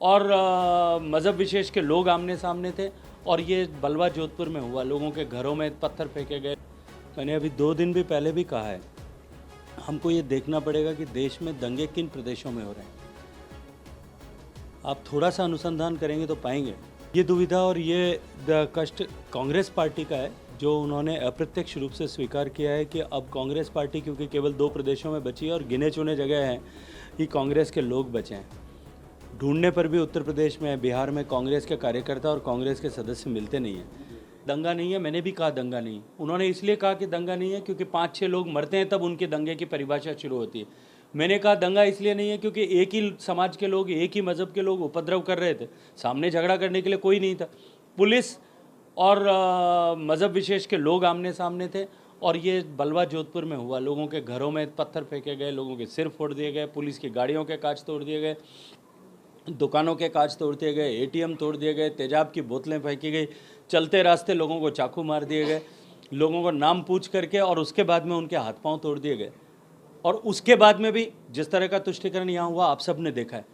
और मज़हब विशेष के लोग आमने सामने थे। और ये बलवा जोधपुर में हुआ, लोगों के घरों में पत्थर फेंके गए। मैंने अभी 2 दिन भी पहले भी कहा है, हमको ये देखना पड़ेगा कि देश में दंगे किन प्रदेशों में हो रहे हैं। आप थोड़ा सा अनुसंधान करेंगे तो पाएंगे। ये दुविधा और ये कष्ट कांग्रेस पार्टी का है, जो उन्होंने अप्रत्यक्ष रूप से स्वीकार किया है कि अब कांग्रेस पार्टी क्योंकि केवल 2 प्रदेशों में बची है और गिने चुने जगह हैं कि कांग्रेस के लोग बचे हैं। ढूंढने पर भी उत्तर प्रदेश में, बिहार में कांग्रेस के कार्यकर्ता और कांग्रेस के सदस्य मिलते नहीं हैं। दंगा नहीं है, मैंने भी कहा दंगा नहीं। उन्होंने इसलिए कहा कि दंगा नहीं है क्योंकि 5-6 लोग मरते हैं तब उनके दंगे की परिभाषा शुरू होती है। मैंने कहा दंगा इसलिए नहीं है क्योंकि एक ही समाज के लोग, एक ही मज़हब के लोग उपद्रव कर रहे थे, सामने झगड़ा करने के लिए कोई नहीं था। पुलिस और मज़हब विशेष के लोग आमने सामने थे। और ये बलवा जोधपुर में हुआ, लोगों के घरों में पत्थर फेंके गए, लोगों के सिर फोड़ दिए गए, पुलिस की गाड़ियों के कांच तोड़ दिए गए, दुकानों के कांच तोड़ दिए गए, एटीएम तोड़ दिए गए, तेजाब की बोतलें फेंकी गई, चलते रास्ते लोगों को चाकू मार दिए गए, लोगों को नाम पूछ करके, और उसके बाद में उनके हाथ पांव तोड़ दिए गए। और उसके बाद में भी जिस तरह का तुष्टीकरण यहाँ हुआ आप सब ने देखा है।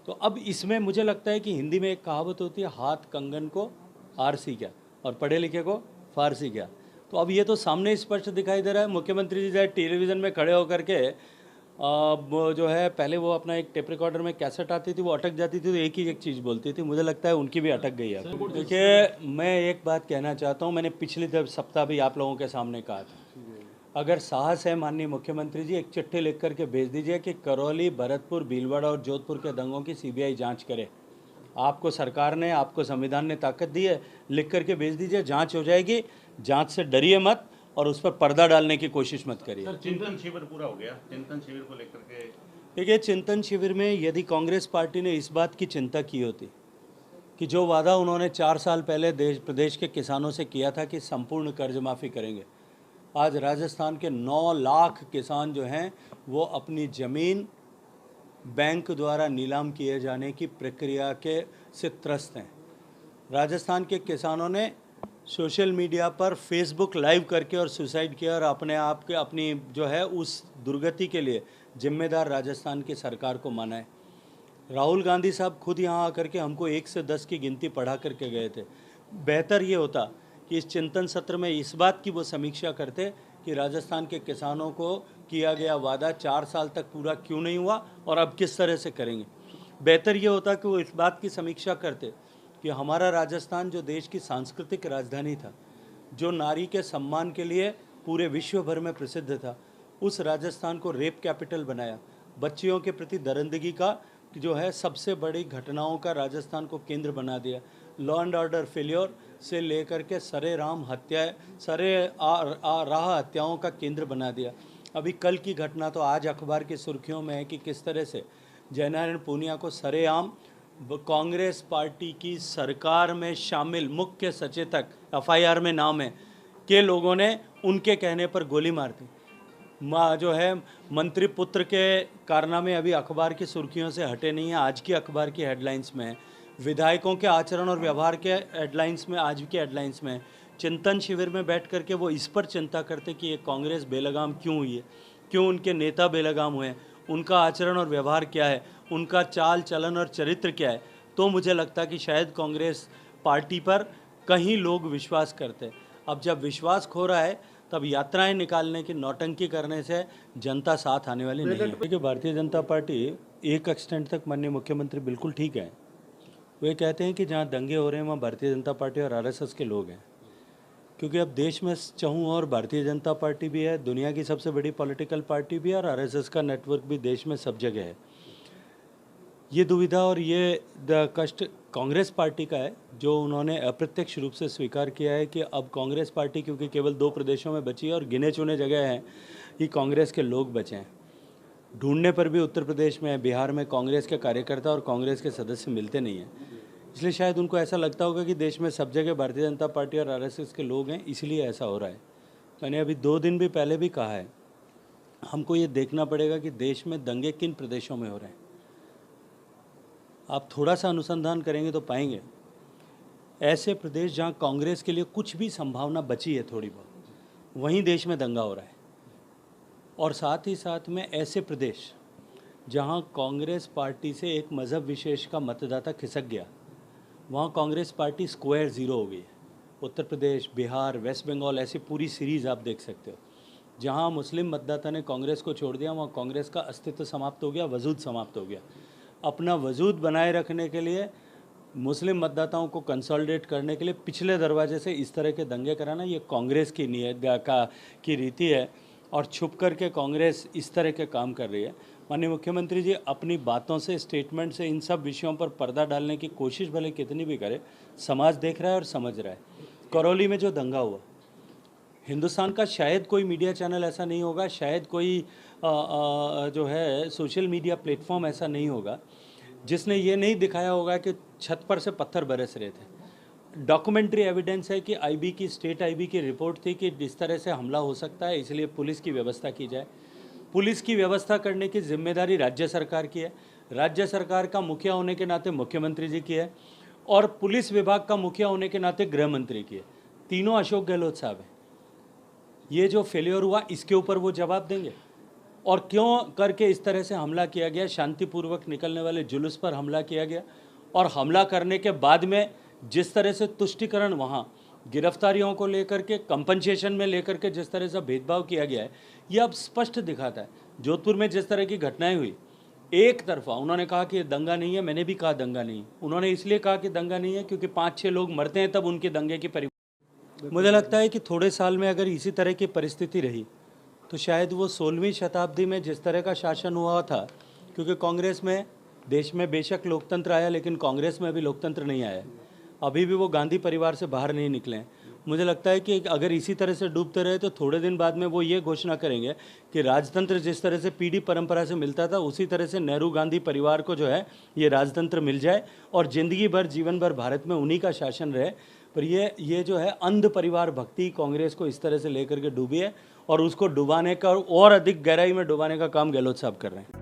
तो अब इसमें मुझे लगता है कि हिंदी में एक कहावत होती है, हाथ कंगन को आरसी क्या और पढ़े लिखे को फारसी क्या। तो अब ये तो सामने स्पष्ट दिखाई दे रहा है। मुख्यमंत्री जी चाहे टेलीविज़न में खड़े होकर के वो जो है, पहले वो अपना एक टेप रिकॉर्डर में कैसेट आती थी, वो अटक जाती थी तो एक ही एक चीज़ बोलती थी। मुझे लगता है उनकी भी अटक गई है। देखिए, मैं एक बात कहना चाहता हूँ, मैंने पिछले सप्ताह भी आप लोगों के सामने कहा था, अगर साहस है माननीय मुख्यमंत्री जी, एक चिट्ठी लिख करके भेज दीजिए कि करौली, भरतपुर, भीलवाड़ा और जोधपुर के दंगों की सीबीआई जांच करे। आपको सरकार ने, आपको संविधान ने ताकत दी है, लिख करके भेज दीजिए, जांच हो जाएगी। जांच से डरिए मत और उस पर पर्दा डालने की कोशिश मत करिए। सर, चिंतन शिविर पूरा हो गया, चिंतन शिविर को लेकर के देखिए, चिंतन शिविर में यदि कांग्रेस पार्टी ने इस बात की चिंता की होती कि जो वादा उन्होंने 4 साल पहले प्रदेश के किसानों से किया था कि संपूर्ण कर्ज माफ़ी करेंगे, आज राजस्थान के 9 लाख किसान जो हैं वो अपनी ज़मीन बैंक द्वारा नीलाम किए जाने की प्रक्रिया के से त्रस्त हैं। राजस्थान के किसानों ने सोशल मीडिया पर फेसबुक लाइव करके और सुसाइड किया और अपने आप के, अपनी जो है उस दुर्गति के लिए जिम्मेदार राजस्थान की सरकार को माना है। राहुल गांधी साहब खुद यहाँ आकर के हमको 1 से 10 की गिनती पढ़ा करके गए थे। बेहतर ये होता कि इस चिंतन सत्र में इस बात की वो समीक्षा करते कि राजस्थान के किसानों को किया गया वादा 4 साल तक पूरा क्यों नहीं हुआ और अब किस तरह से करेंगे। बेहतर ये होता कि वो इस बात की समीक्षा करते कि हमारा राजस्थान जो देश की सांस्कृतिक राजधानी था, जो नारी के सम्मान के लिए पूरे विश्व भर में प्रसिद्ध था, उस राजस्थान को रेप कैपिटल बनाया। बच्चियों के प्रति दरिंदगी का जो है सबसे बड़ी घटनाओं का राजस्थान को केंद्र बना दिया। लॉ एंड ऑर्डर फेल्योर से लेकर के सरेआम हत्याएं, राह हत्याओं का केंद्र बना दिया। अभी कल की घटना तो आज अखबार की सुर्खियों में है कि किस तरह से जयनारायण पूनिया को सरेआम कांग्रेस पार्टी की सरकार में शामिल मुख्य सचेतक, एफआईआर में नाम है, के लोगों ने उनके कहने पर गोली मार दी। जो है मंत्री पुत्र के कारनामे अभी अखबार की सुर्खियों से हटे नहीं हैं, आज की अखबार की हेडलाइंस में है। विधायकों के आचरण और व्यवहार के हेडलाइंस में, आज की हेडलाइंस में। चिंतन शिविर में बैठ करके वो इस पर चिंता करते कि ये कांग्रेस बेलगाम क्यों हुई है, क्यों उनके नेता बेलगाम हुए हैं, उनका आचरण और व्यवहार क्या है, उनका चाल चलन और चरित्र क्या है, तो मुझे लगता कि शायद कांग्रेस पार्टी पर कहीं लोग विश्वास करते। अब जब विश्वास खो रहा है तब यात्राएं निकालने की, नौटंकी करने से जनता साथ आने वाली नहीं है। देखिए, भारतीय जनता पार्टी एक एक्सटेंट तक माननीय मुख्यमंत्री बिल्कुल ठीक है। वे कहते हैं कि जहाँ दंगे हो रहे हैं वहाँ भारतीय जनता पार्टी और आरएसएस के लोग हैं, क्योंकि अब देश में चाहूँ और भारतीय जनता पार्टी भी है, दुनिया की सबसे बड़ी पॉलिटिकल पार्टी भी है, और आरएसएस का नेटवर्क भी देश में सब जगह है। ये दुविधा और ये कष्ट कांग्रेस पार्टी का है, जो उन्होंने अप्रत्यक्ष रूप से स्वीकार किया है कि अब कांग्रेस पार्टी क्योंकि केवल 2 प्रदेशों में बची है और गिने चुने जगह हैं कि कांग्रेस के लोग बचे हैं। ढूंढने पर भी उत्तर प्रदेश में, बिहार में कांग्रेस के कार्यकर्ता और कांग्रेस के सदस्य मिलते नहीं हैं। इसलिए शायद उनको ऐसा लगता होगा कि देश में सब जगह भारतीय जनता पार्टी और आरएसएस के लोग हैं, इसलिए ऐसा हो रहा है। मैंने अभी 2 दिन भी पहले भी कहा है, हमको ये देखना पड़ेगा कि देश में दंगे किन प्रदेशों में हो रहे हैं। आप थोड़ा सा अनुसंधान करेंगे तो पाएंगे ऐसे प्रदेश जहां कांग्रेस के लिए कुछ भी संभावना बची है थोड़ी बहुत, वहीं देश में दंगा हो रहा है। और साथ ही साथ में ऐसे प्रदेश जहां कांग्रेस पार्टी से एक मज़हब विशेष का मतदाता खिसक गया, वहां कांग्रेस पार्टी स्क्वायर ज़ीरो हो गई है। उत्तर प्रदेश, बिहार, वेस्ट बंगाल, ऐसी पूरी सीरीज़ आप देख सकते हो। जहां मुस्लिम मतदाता ने कांग्रेस को छोड़ दिया, वहां कांग्रेस का अस्तित्व समाप्त हो गया, वजूद समाप्त हो गया। अपना वजूद बनाए रखने के लिए, मुस्लिम मतदाताओं को कंसोलिडेट करने के लिए पिछले दरवाजे से इस तरह के दंगे कराना, ये कांग्रेस की नीयत की रीति है। और छुप कर के कांग्रेस इस तरह के काम कर रही है। माननीय मुख्यमंत्री जी अपनी बातों से, स्टेटमेंट से इन सब विषयों पर पर्दा डालने की कोशिश भले कितनी भी करे, समाज देख रहा है और समझ रहा है। करौली में जो दंगा हुआ, हिंदुस्तान का शायद कोई मीडिया चैनल ऐसा नहीं होगा, शायद कोई जो है सोशल मीडिया प्लेटफॉर्म ऐसा नहीं होगा जिसने ये नहीं दिखाया होगा कि छत पर से पत्थर बरस रहे थे। डॉक्यूमेंट्री एविडेंस है कि आईबी की, स्टेट आईबी की रिपोर्ट थी कि इस तरह से हमला हो सकता है, इसलिए पुलिस की व्यवस्था की जाए। पुलिस की व्यवस्था करने की जिम्मेदारी राज्य सरकार की है। राज्य सरकार का मुखिया होने के नाते मुख्यमंत्री जी की है, और पुलिस विभाग का मुखिया होने के नाते गृह मंत्री की है। तीनों अशोक गहलोत साहब हैं। ये जो फेलियर हुआ, इसके ऊपर वो जवाब देंगे। और क्यों करके इस तरह से हमला किया गया, शांतिपूर्वक निकलने वाले जुलूस पर हमला किया गया, और हमला करने के बाद में जिस तरह से तुष्टिकरण, वहाँ गिरफ्तारियों को लेकर के, कंपनसेशन में लेकर के जिस तरह से भेदभाव किया गया है, ये अब स्पष्ट दिखाता है। जोधपुर में जिस तरह की घटनाएं हुई, एक तरफा उन्होंने कहा कि दंगा नहीं है, मैंने भी कहा दंगा नहीं। उन्होंने इसलिए कहा कि दंगा नहीं है क्योंकि 5-6 लोग मरते हैं, तब उनके दंगे की मुझे लगता है कि थोड़े साल में अगर इसी तरह की परिस्थिति रही तो शायद वो 16वीं शताब्दी में जिस तरह का शासन हुआ था, क्योंकि कांग्रेस में, देश में बेशक लोकतंत्र आया, लेकिन कांग्रेस में अभी लोकतंत्र नहीं आया। अभी भी वो गांधी परिवार से बाहर नहीं निकले हैं। मुझे लगता है कि अगर इसी तरह से डूबते रहे तो थोड़े दिन बाद में वो ये घोषणा करेंगे कि राजतंत्र जिस तरह से पीढ़ी परंपरा से मिलता था, उसी तरह से नेहरू गांधी परिवार को जो है ये राजतंत्र मिल जाए, और ज़िंदगी भर, जीवन भर भारत में उन्हीं का शासन रहे। पर ये जो है अंध परिवार भक्ति कांग्रेस को इस तरह से लेकर के डूबी है, और उसको डुबाने का और अधिक गहराई में डुबाने का काम गहलोत साहब कर रहे हैं।